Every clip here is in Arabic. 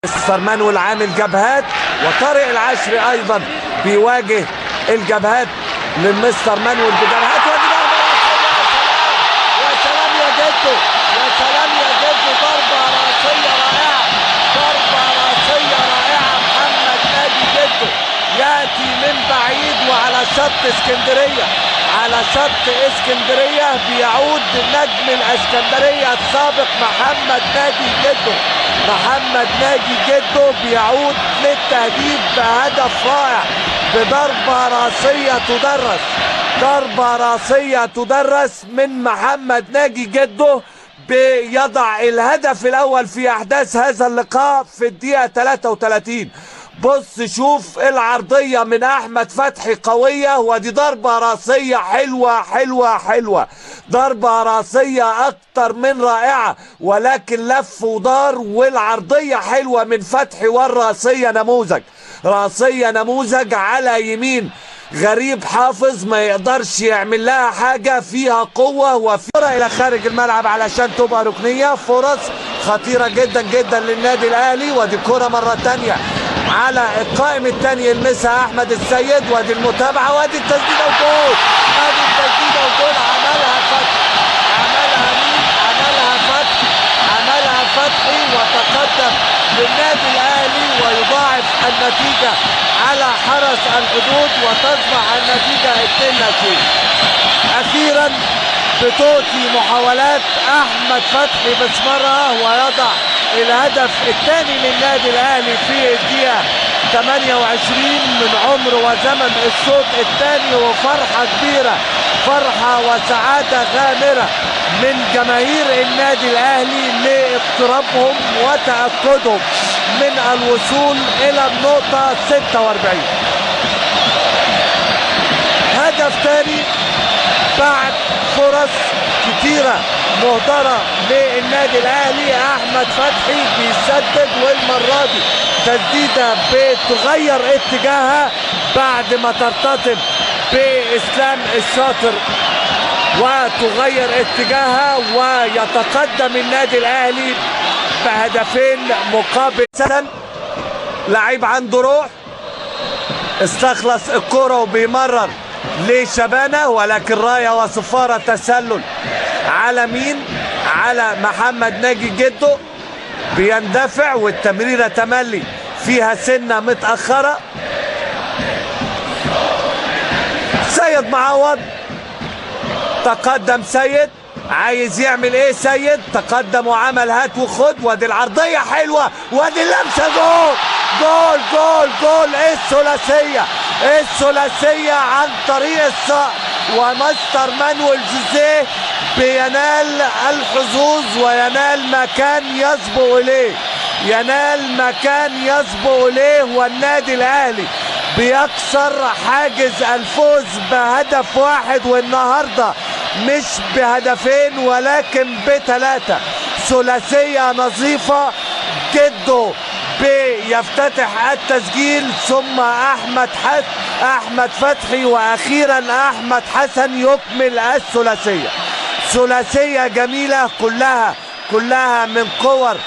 مستر مانويل عامل جبهات، وطارق العشري ايضا بيواجه الجبهات للمستر مانويل بجبهات. ودي ضربه راسيه، يا سلام يا جدو، يا سلام يا جدو، ضربه راسيه رائعه، ضربه راسيه رائعه. محمد ناجي جدو ياتي من بعيد وعلى شط اسكندريه، على شط اسكندريه بيعود نجم الاسكندريه السابق محمد ناجي جدو. محمد ناجي جدو بيعود للتهديد بهدف رائع بضربة راسية تدرس، ضربة راسية تدرس من محمد ناجي جدو، بيضع الهدف الأول في أحداث هذا اللقاء في الدقيقة 33. بص شوف العرضية من أحمد فتحي قوية، ودي ضربة راسية حلوة حلوة حلوة، ضربة راسية أكتر من رائعة، ولكن لف ودار، والعرضية حلوة من فتحي، والراسية نموذج، راسية نموذج على يمين غريب حافظ ما يقدرش يعمل لها حاجة، فيها قوة وفي إلى خارج الملعب علشان تبقى ركنية. فرص خطيرة جدا جدا للنادي الأهلي، ودي كرة مرة تانية على القائم الثاني يلمسها احمد السيد، وادي المتابعه، وادي التسديده وجول، ادي التسديده وجول. عملها فتحي، عملها مين؟ عملها فتحي، عملها فتحي، وتقدم للنادي الاهلي ويضاعف النتيجه على حرس الحدود، وتصبح النتيجه 2-2. اخيرا بتؤتي محاولات احمد فتحي بسمرها ويضع الهدف الثاني للنادي الاهلي في الدقيقه 28 من عمر وزمن الشوط الثاني، وفرحه كبيره، فرحه وسعاده غامره من جماهير النادي الاهلي لاقترابهم وتاكدهم من الوصول الى النقطه 46. هدف ثاني بعد فرص كتيرة مهدرة للنادي الاهلي. احمد فتحي بيسدد، والمرة دي تسديدة بتغير اتجاهها بعد ما ترتطم باسلام الشاطر وتغير اتجاهها، ويتقدم النادي الاهلي بهدفين مقابل سنة. لعيب عنده روح، استخلص الكرة وبيمرر لشبانة، ولكن راية وصفارة تسلل على مين؟ على محمد ناجي جدو، بيندفع والتمريرة تملي فيها سنة متأخرة. سيد معوض، تقدم سيد، عايز يعمل ايه سيد؟ تقدم وعمل هات وخد، وادي العرضية حلوة، وادي اللمسة، جول جول جول جول. ايه الثلاثية، ايه الثلاثية عن طريق الصقر، ومستر مانويل جوزيه بينال الحظوظ وينال مكان يسبق اليه، ينال مكان يسبق اليه، والنادي الاهلي بيكسر حاجز الفوز بهدف واحد، والنهارده مش بهدفين ولكن بثلاثة. ثلاثية نظيفة، جدو بيفتتح التسجيل، ثم احمد فتحي، واخيرا احمد حسن يكمل الثلاثية. ثلاثية جميلة، كلها من كور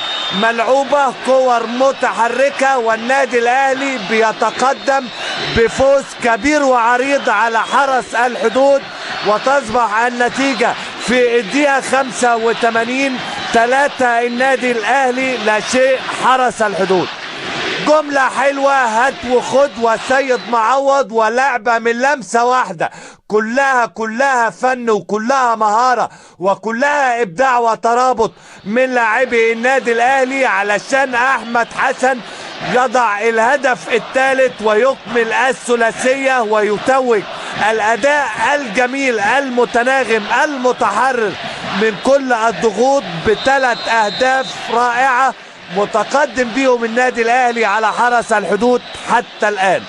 ملعوبة، كور متحركة، والنادي الاهلي بيتقدم بفوز كبير وعريض على حرس الحدود، وتصبح النتيجة في الدقيقة 85 3 النادي الاهلي لا شيء حرس الحدود. جملة حلوة، هات وخد وسيد معوض، ولعبة من لمسة واحدة، كلها فن وكلها مهارة وكلها ابداع وترابط من لاعبي النادي الاهلي، علشان احمد حسن يضع الهدف الثالث ويكمل الثلاثية ويتوج الاداء الجميل المتناغم المتحرر من كل الضغوط ب3 اهداف رائعة متقدم بيهم النادي الاهلي على حرس الحدود حتى الان.